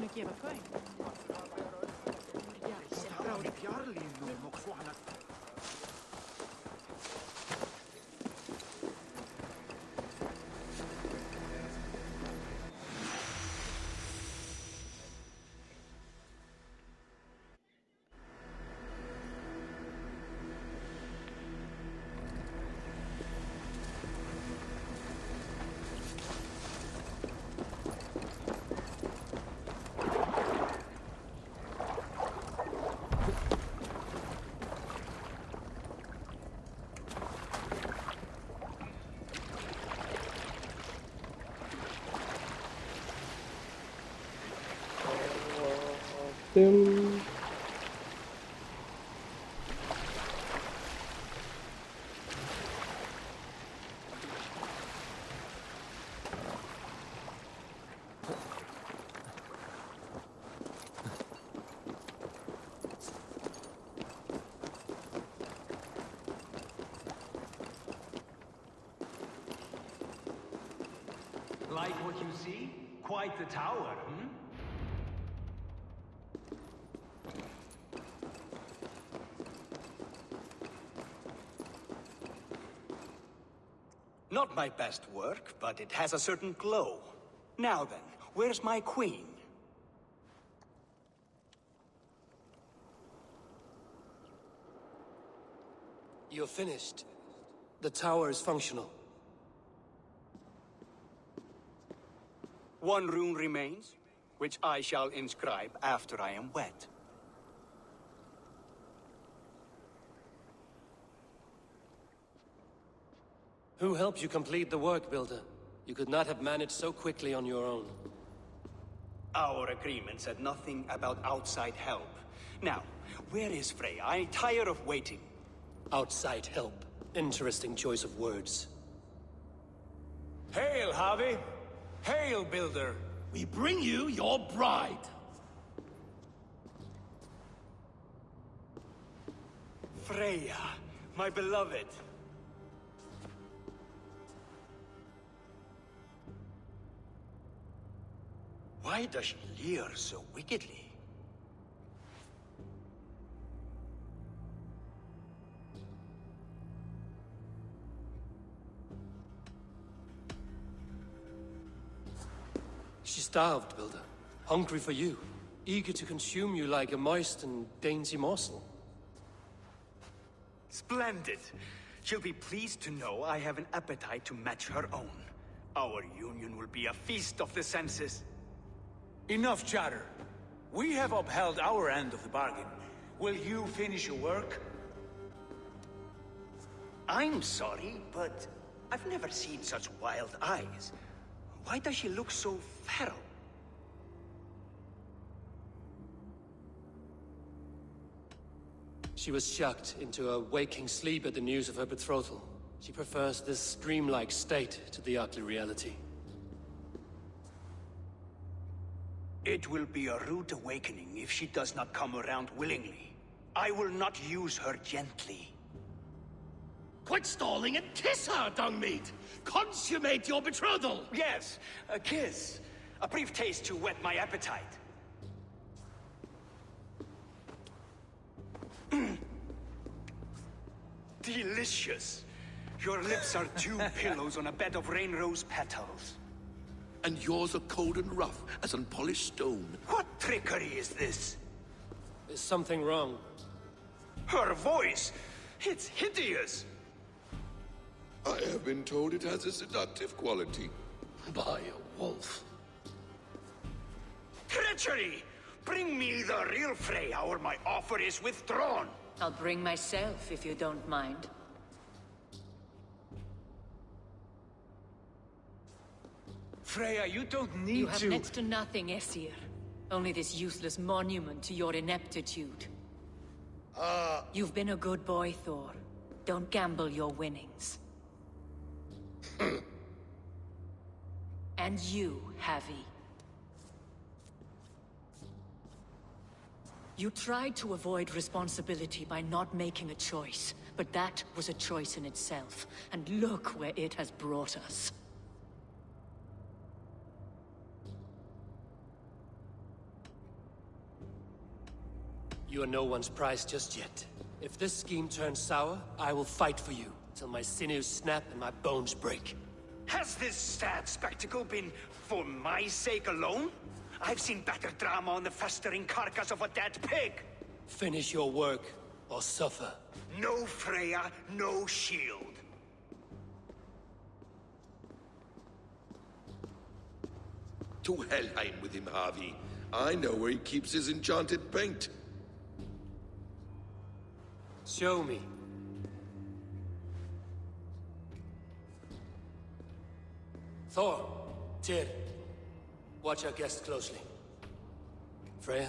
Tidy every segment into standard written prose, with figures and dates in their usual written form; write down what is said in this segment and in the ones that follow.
mycket poäng. Like what you see? Quite the tower, hmm? Not my best work, but it has a certain glow. Now then, where's my queen? You're finished. The tower is functional. One rune remains, which I shall inscribe after I am wet. Who helped you complete the work, Builder? You could not have managed so quickly on your own. Our agreement said nothing about outside help. Now, where is Freya? I'm tired of waiting. Outside help. Interesting choice of words. Hail, Harvey! Hail, Builder! We bring you your bride! Freya, my beloved. Why does she leer so wickedly? She's starved, Builder. Hungry for you. Eager to consume you like a moist and dainty morsel. Splendid. She'll be pleased to know I have an appetite to match her own. Our union will be a feast of the senses. Enough chatter. We have upheld our end of the bargain. Will you finish your work? I'm sorry, but I've never seen such wild eyes. Why does she look so feral? She was shocked into a waking sleep at the news of her betrothal. She prefers this dreamlike state to the ugly reality. It will be a rude awakening if she does not come around willingly. I will not use her gently. Quit stalling and kiss her, Dungmeat! Consummate your betrothal! Yes, a kiss. A brief taste to whet my appetite. Delicious. Your lips are two pillows on a bed of rain rose petals. And yours are cold and rough as unpolished stone. What trickery is this? There's something wrong. Her voice! It's hideous! I have been told it has a seductive quality. By a wolf. Treachery! Bring me the real Freya or my offer is withdrawn! I'll bring myself if you don't mind. Freya, you don't need You have to... next to nothing, Aesir. Only this useless monument to your ineptitude. You've been a good boy, Thor. Don't gamble your winnings. And you, Havi. You tried to avoid responsibility by not making a choice, but that was a choice in itself, and look where it has brought us. You are no one's prize just yet. If this scheme turns sour, I will fight for you, till my sinews snap and my bones break. Has this sad spectacle been for my sake alone? I've seen better drama on the festering carcass of a dead pig! Finish your work, or suffer. No Freya, no shield. To Helheim with him, Harvey. I know where he keeps his enchanted paint. Show me. Thor, Tyr, watch our guest closely. Freya,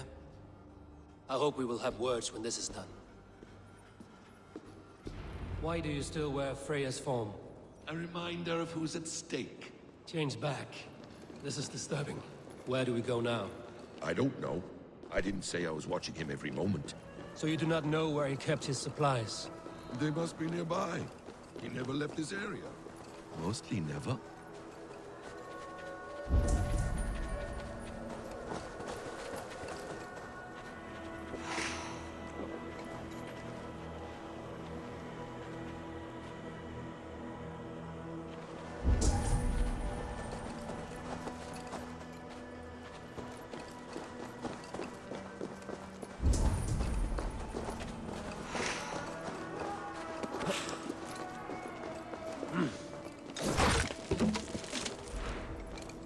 I hope we will have words when this is done. Why do you still wear Freya's form? A reminder of who's at stake. Change back. This is disturbing. Where do we go now? I don't know. I didn't say I was watching him every moment. So you do not know where he kept his supplies? They must be nearby. He never left this area. Mostly never.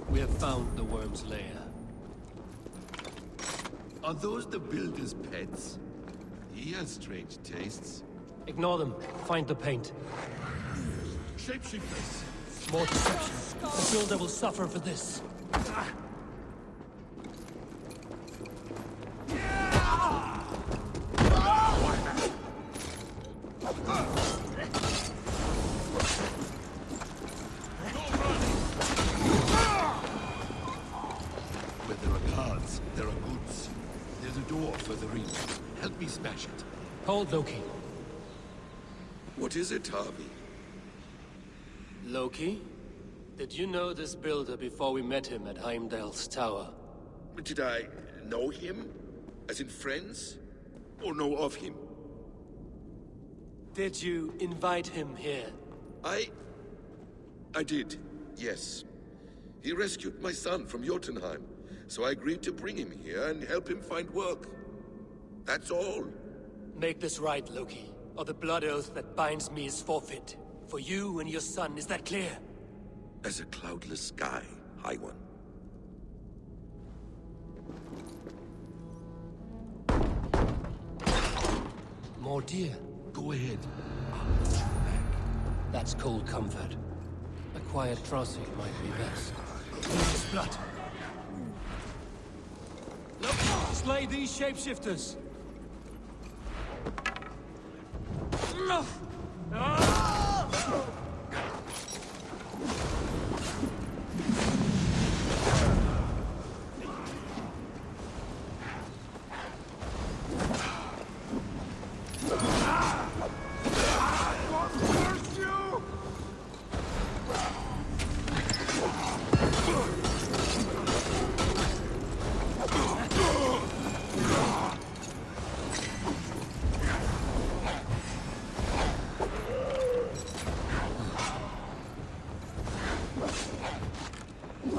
We have found the worm's lair. Are those the builder's pets? He has strange tastes. Ignore them. Find the paint. Shapeshifters! More deception. The builder will suffer for this. Where there are guards, there are goods. There's a door further in. Help me smash it. Hold, Loki. What is it, Harvey? Loki? Did you know this builder before we met him at Heimdall's tower? Did I know him? As in friends? Or know of him? Did you invite him here? I did, yes. He rescued my son from Jotunheim, so I agreed to bring him here and help him find work. That's all. Make this right, Loki, or the blood oath that binds me is forfeit. For you and your son, is that clear? As a cloudless sky, High One. More deer. Go ahead. That's cold comfort. A quiet crossing might be best. His blood. Loki, slay these shapeshifters!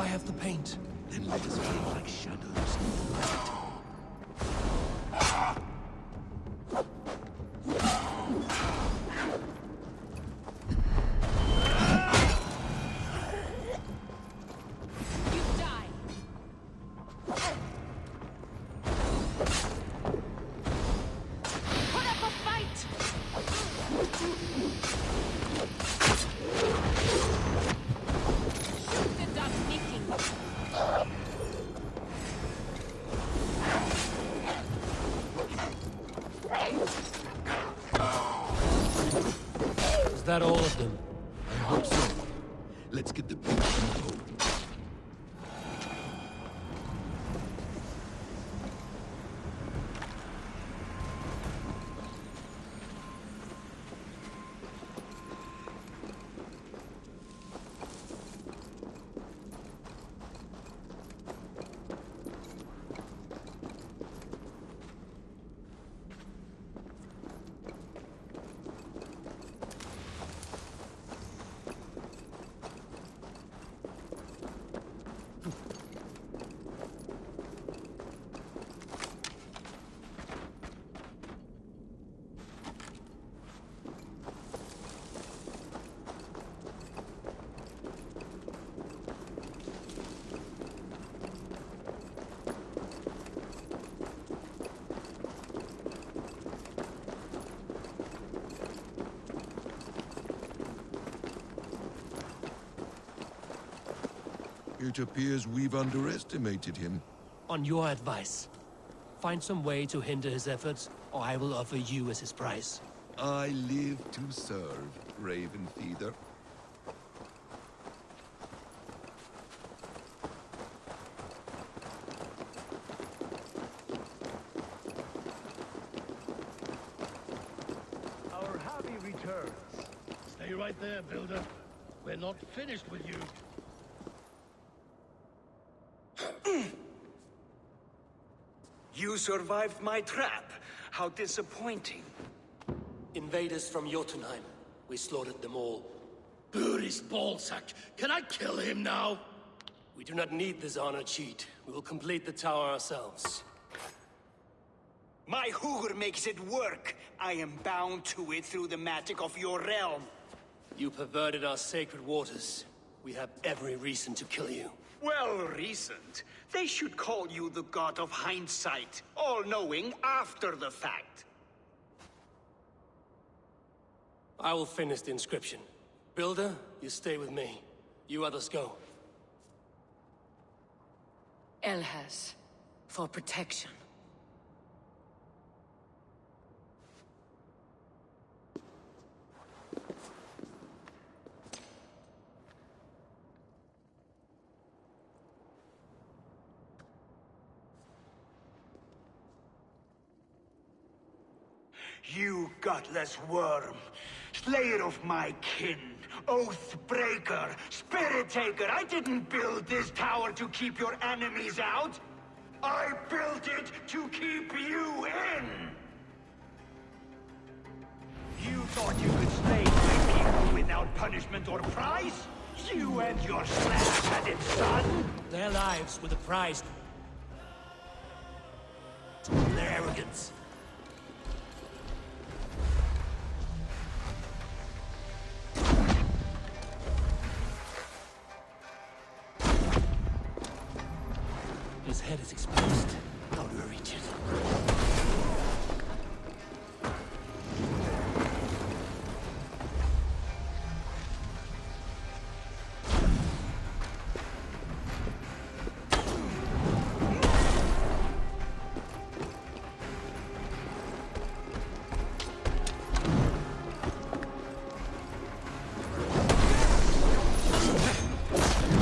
I have the paint. Then let us play like shadows in the light. You die. Put up a fight. Shoot the dog nicking. Is that all of them? I hope so. Let's get the big info. It appears we've underestimated him. On your advice, find some way to hinder his efforts, or I will offer you as his price. I live to serve, Ravenfeather. Our hobby returns. Stay right there, Builder. We're not finished with you. You survived my trap. How disappointing. Invaders from Jotunheim. We slaughtered them all. Buri's ballsack. Can I kill him now? We do not need this honor cheat. We will complete the tower ourselves. My Hugr makes it work. I am bound to it through the magic of your realm. You perverted our sacred waters. We have every reason to kill you. Well reasoned. They should call you the god of hindsight, all-knowing after the fact. I will finish the inscription. Builder, you stay with me. You others go. Elhas, for protection. You gutless worm, slayer of my kin, oath breaker, spirit taker. I didn't build this tower to keep your enemies out. I built it to keep you in. You thought you could slay my people without punishment or prize? You and your slab-headed son? Their lives were the price. Their arrogance. His head is exposed. How do I reach it?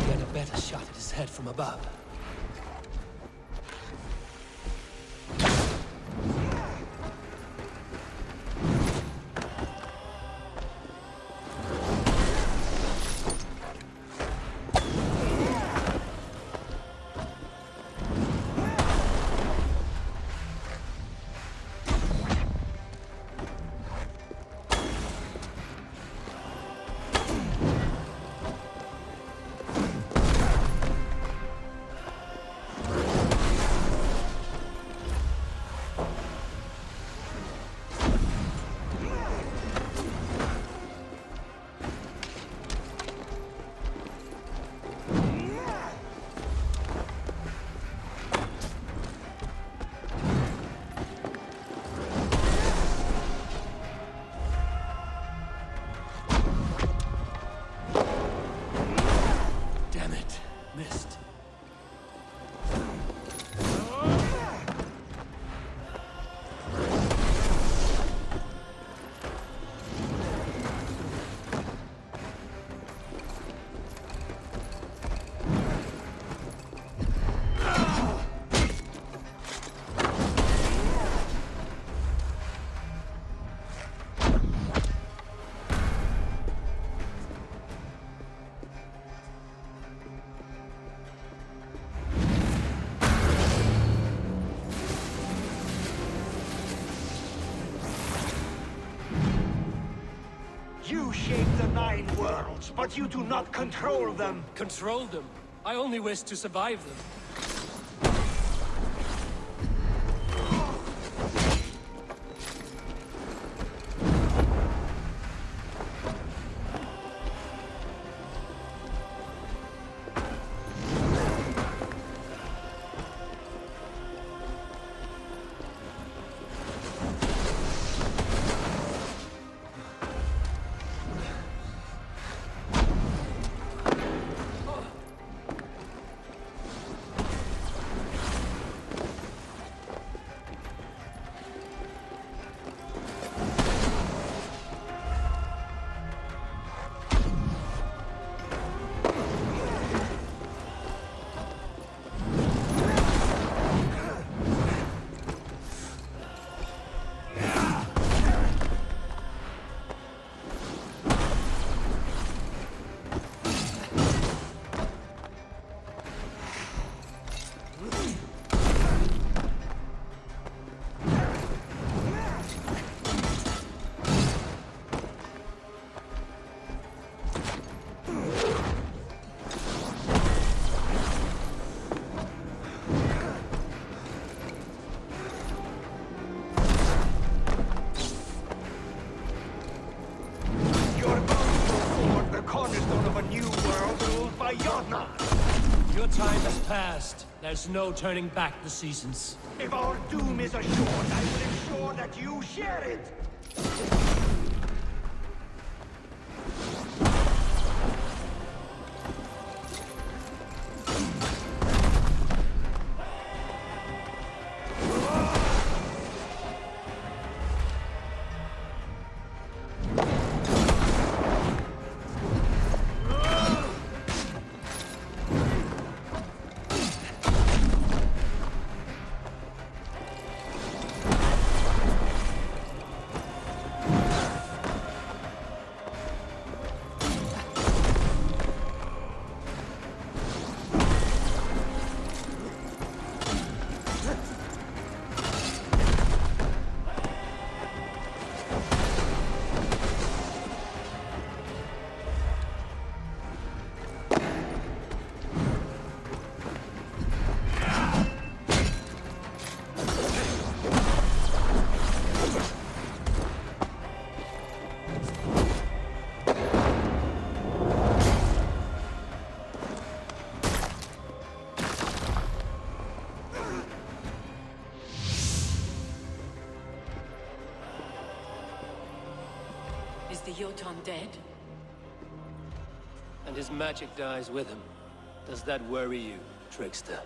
Get a better shot at his head from above. Missed. You shape the 9 worlds, but you do not control them. Control them? I only wish to survive them. cornerstone of a new world ruled by Jotnar. Your time has passed. There's no turning back the seasons. If our doom is assured, I will ensure that you share it. Is the Jotun dead? And his magic dies with him. Does that worry you, trickster?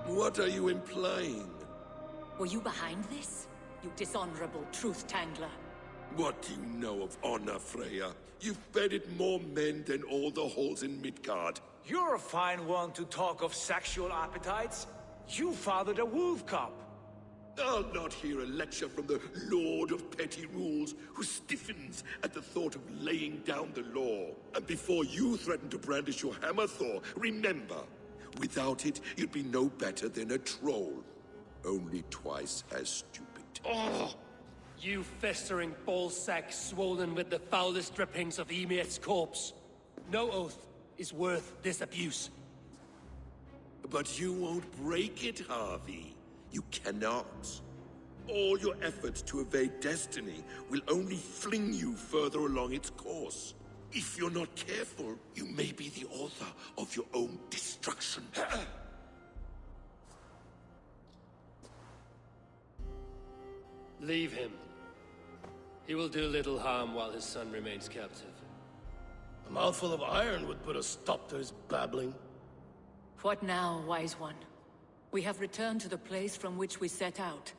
What are you implying? Were you behind this? You dishonorable truth-tangler. What do you know of honor, Freya? You've bedded more men than all the halls in Midgard. You're a fine one to talk of sexual appetites. You fathered a wolf cub. I'll not hear a lecture from the Lord of Petty Rules, who stiffens at the thought of laying down the law. And before you threaten to brandish your hammer, Thor, remember, without it, you'd be no better than a troll. Only twice as stupid. Oh! You festering ballsack swollen with the foulest drippings of Ymir's corpse. No oath is worth this abuse. But you won't break it, Harvey. You cannot. All your efforts to evade destiny will only fling you further along its course. If you're not careful, you may be the author of your own destruction. Leave him. He will do little harm while his son remains captive. A mouthful of iron would put a stop to his babbling. What now, wise one? We have returned to the place from which we set out.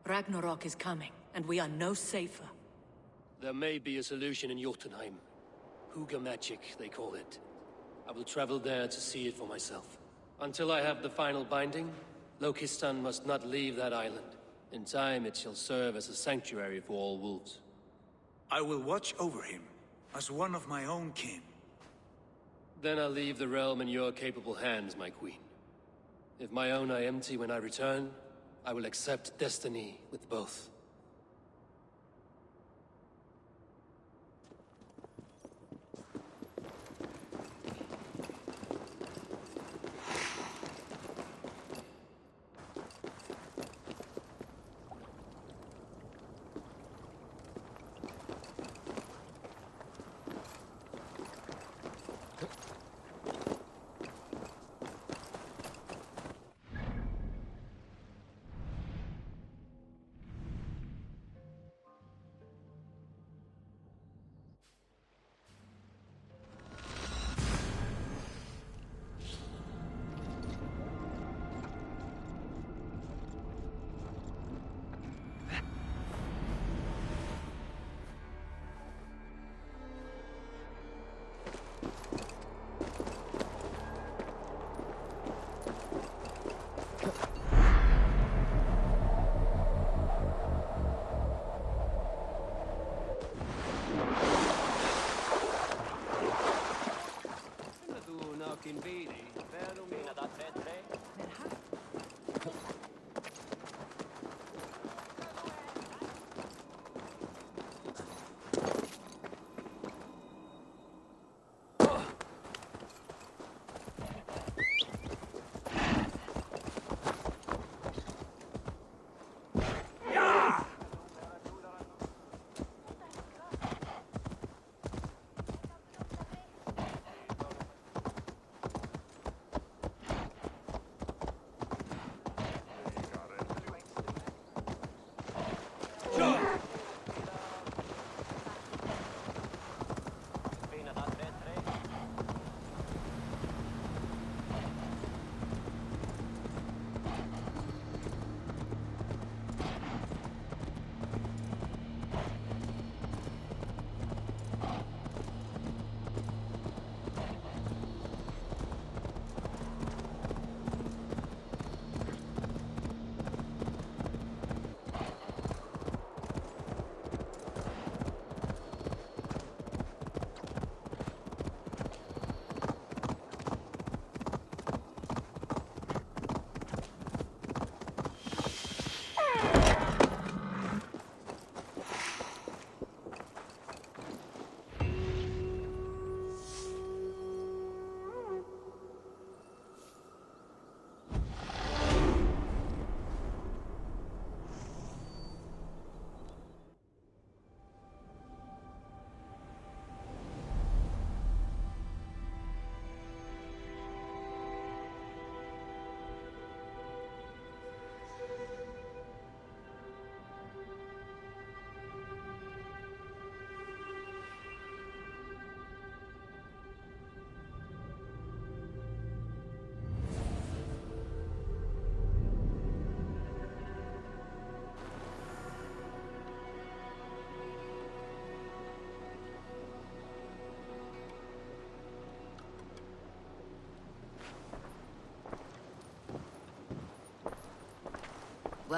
Ragnarok is coming, and we are no safer. There may be a solution in Jotunheim. Huga magic, they call it. I will travel there to see it for myself. Until I have the final binding, Lokistan must not leave that island. In time, it shall serve as a sanctuary for all wolves. I will watch over him, as one of my own kin. Then I'll leave the realm in your capable hands, my queen. If my own are empty when I return, I will accept destiny with both.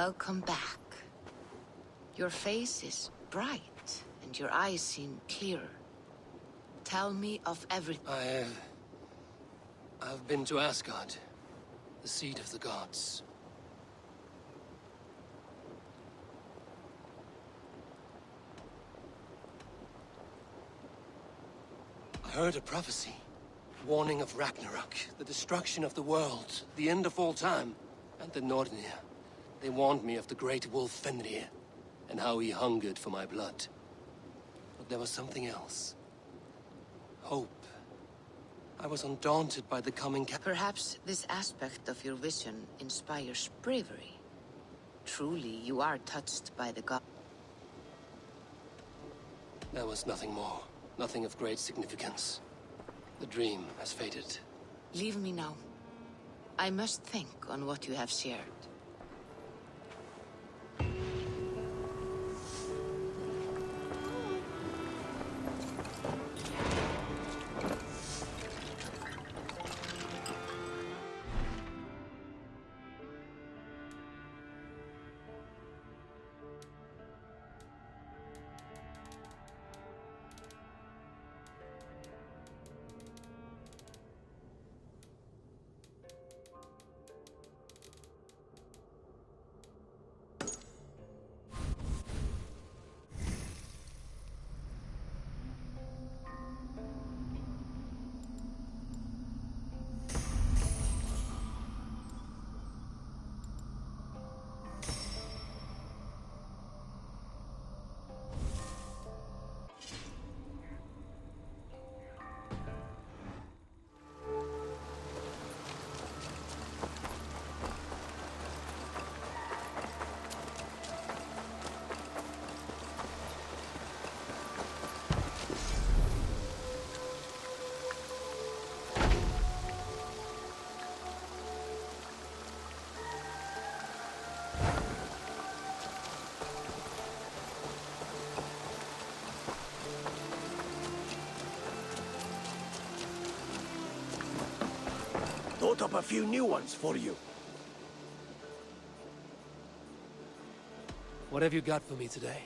Welcome back. Your face is bright, and your eyes seem clearer. Tell me of everything. I've been to Asgard, the seat of the gods. I heard a prophecy, warning of Ragnarok, the destruction of the world, the end of all time, and the Nornir. They warned me of the great wolf Fenrir, and how he hungered for my blood. But there was something else. Hope. I was undaunted by the coming Perhaps this aspect of your vision inspires bravery. Truly, you are touched by the god. There was nothing more. Nothing of great significance. The dream has faded. Leave me now. I must think on what you have shared. Thought up a few new ones for you. What have you got for me today?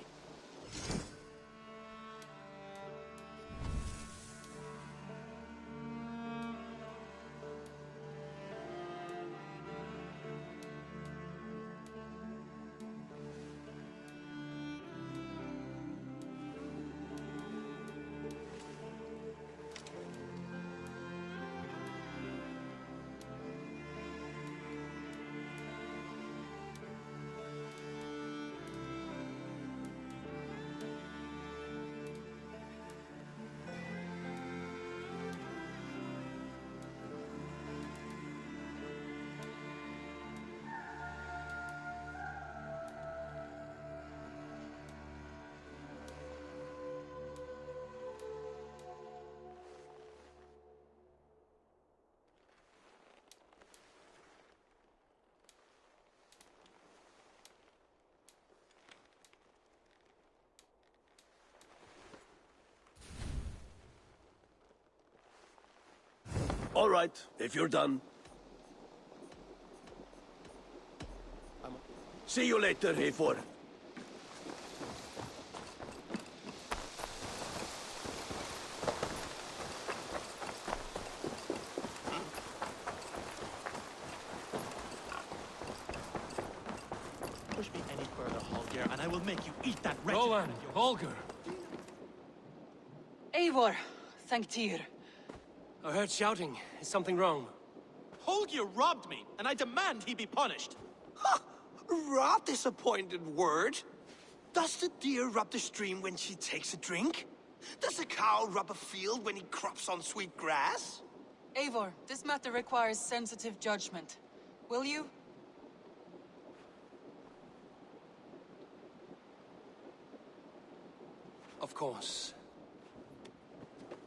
All right, if you're done. See you later, Eivor. Push me any further, Holger, and I will make you eat that wretched... Roland, Holger! Eivor, thank Tyr. I heard shouting. Is something wrong? Holger robbed me, and I demand he be punished. Rot is a pointed word. Does the deer rub the stream when she takes a drink? Does a cow rub a field when he crops on sweet grass? Eivor, this matter requires sensitive judgment. Will you? Of course.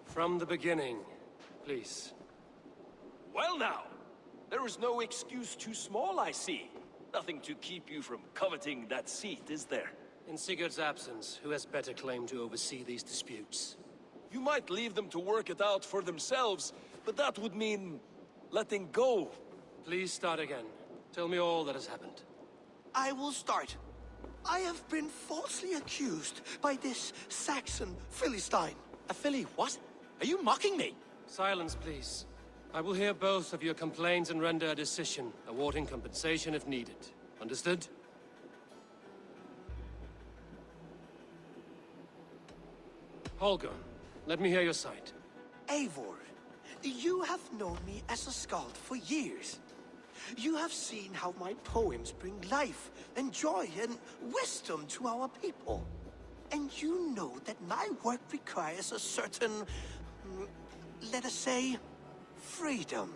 From the beginning, please. Well now, there is no excuse too small, I see. Nothing to keep you from coveting that seat, is there? In Sigurd's absence, who has better claim to oversee these disputes? You might leave them to work it out for themselves, but that would mean letting go. Please start again. Tell me all that has happened. I will start. I have been falsely accused by this Saxon Philistine. A Philly what? Are you mocking me? Silence, please. I will hear both of your complaints and render a decision, awarding compensation if needed. Understood? Holger, let me hear your side. Eivor, you have known me as a skald for years. You have seen how my poems bring life and joy and wisdom to our people. And you know that my work requires a certain, let us say, freedom.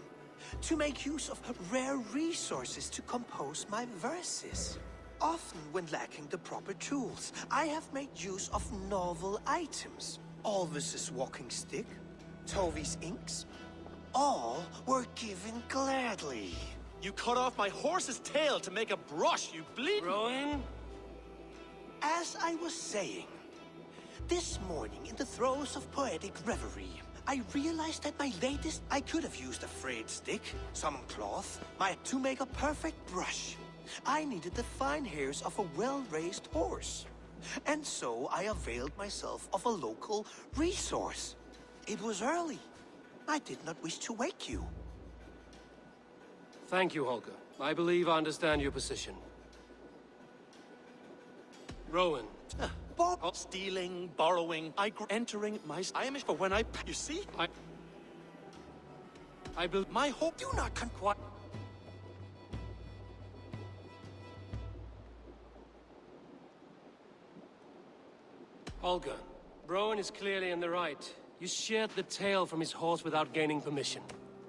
To make use of rare resources to compose my verses. Often when lacking the proper tools, I have made use of novel items. Alvis's walking stick, Tovi's inks, all were given gladly. You cut off my horse's tail to make a brush, you bleed. Rowan? As I was saying, this morning in the throes of poetic reverie, I realized that my latest... I could have used a frayed stick, some cloth, to make a perfect brush. I needed the fine hairs of a well-raised horse. And so I availed myself of a local resource. It was early. I did not wish to wake you. Thank you, Holger. I believe I understand your position. Rowan. Stealing, borrowing, entering my... I am for when I... You see? I built... My hope... Do not Quiet. Holger, Rowan is clearly in the right. You sheared the tail from his horse without gaining permission.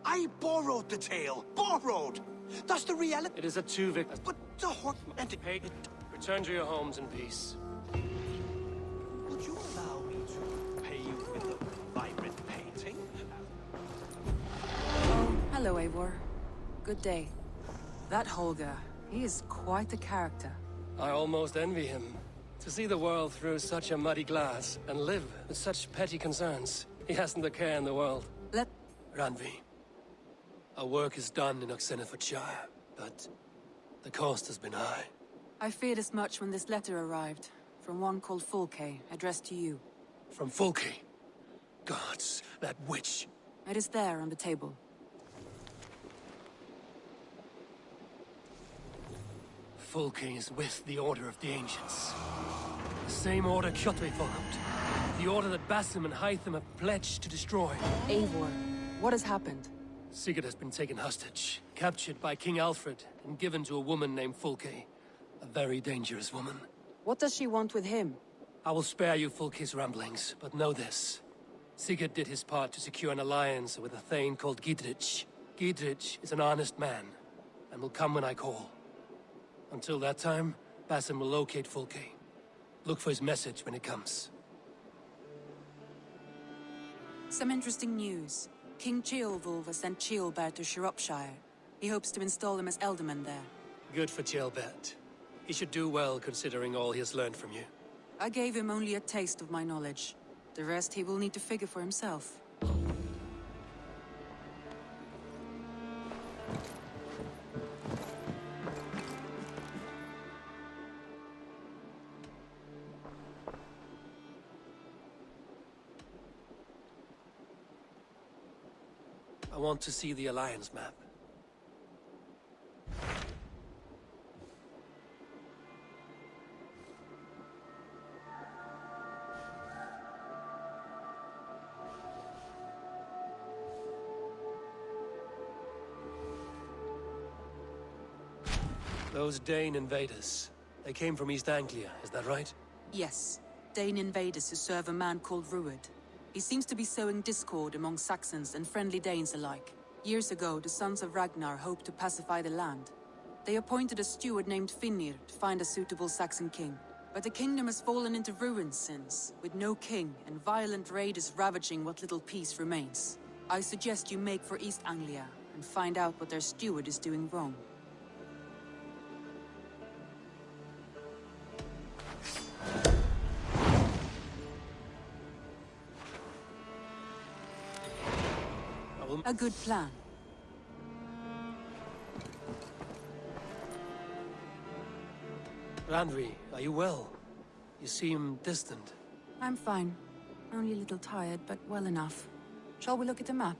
I borrowed the tail. Borrowed! That's the reality. It is a two-victim. But the horse... And Hey, return to your homes in peace. would you allow me to pay you with a vibrant painting? Oh, hello, Eivor. Good day. That Holger, he is quite the character. I almost envy him. To see the world through such a muddy glass and live with such petty concerns. He hasn't a care in the world. Randvi, our work is done in Oxenfordshire, but the cost has been high. I feared as much when this letter arrived, from one called Fulke, addressed to you. From Fulke? Gods, that witch. It is there on the table. Fulke is with the Order of the Ancients. The same order Kjotve followed. The order that Basim and Hytham have pledged to destroy. Eivor, what has happened? Sigurd has been taken hostage, captured by King Alfred, and given to a woman named Fulke. A very dangerous woman. What does she want with him? I will spare you Fulke's ramblings, but know this. Sigurd did his part to secure an alliance with a thane called Gidrich. Gidrich is an honest man, and will come when I call. Until that time, Basim will locate Fulke. Look for his message when it comes. Some interesting news. King Ceolwulf has sent Ceolbert to Shropshire. He hopes to install him as Elderman there. Good for Ceolbert. He should do well considering all he has learned from you. I gave him only a taste of my knowledge. The rest he will need to figure for himself. I want to see the Alliance map. Those Dane invaders, they came from East Anglia, is that right? Yes. Dane invaders who serve a man called Rued. He seems to be sowing discord among Saxons and friendly Danes alike. Years ago, the sons of Ragnar hoped to pacify the land. They appointed a steward named Finnir to find a suitable Saxon king. But the kingdom has fallen into ruins since, with no king and violent raiders ravaging what little peace remains. I suggest you make for East Anglia and find out what their steward is doing wrong. A good plan. Randvi, are you well? You seem distant. I'm fine. Only a little tired, but well enough. Shall we look at the map?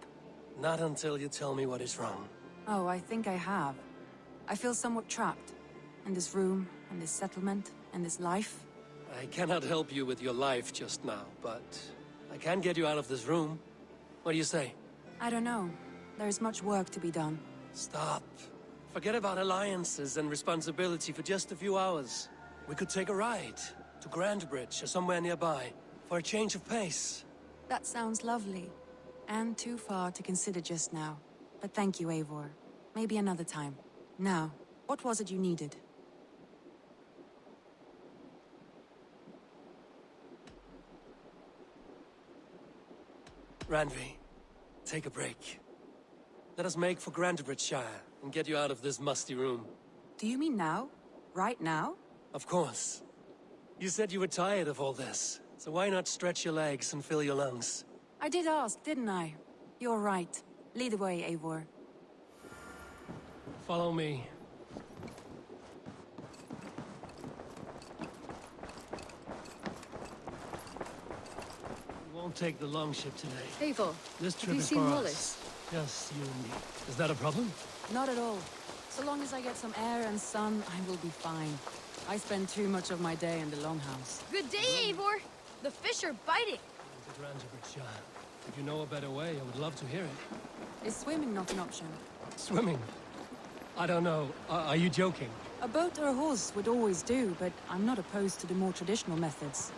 Not until you tell me what is wrong. Oh, I think I have. I feel somewhat trapped. In this room, in this settlement, in this life. I cannot help you with your life just now, but I can get you out of this room. What do you say? I don't know. There is much work to be done. Stop. Forget about alliances and responsibility for just a few hours. We could take a ride to Grandbridge or somewhere nearby for a change of pace. That sounds lovely. And too far to consider just now. But thank you, Eivor. Maybe another time. Now, what was it you needed? Randvi, take a break. Let us make for Grandbridgeshire and get you out of this musty room. Do you mean now? Right now? Of course. You said you were tired of all this, so why not stretch your legs and fill your lungs? I did ask, didn't I? You're right. Lead the way, Eivor. Follow me. We won't take the longship today. Eivor, This trip have you is seen for Wallace? us. Just you and me. Is that a problem? Not at all. So long as I get some air and sun, I will be fine. I spend too much of my day in the longhouse. Good day, Eivor. The fish are biting. To Grandbridgeshire. If you know a better way, I would love to hear it. Is swimming not an option? Swimming? I don't know. Are you joking? A boat or a horse would always do, but I'm not opposed to the more traditional methods.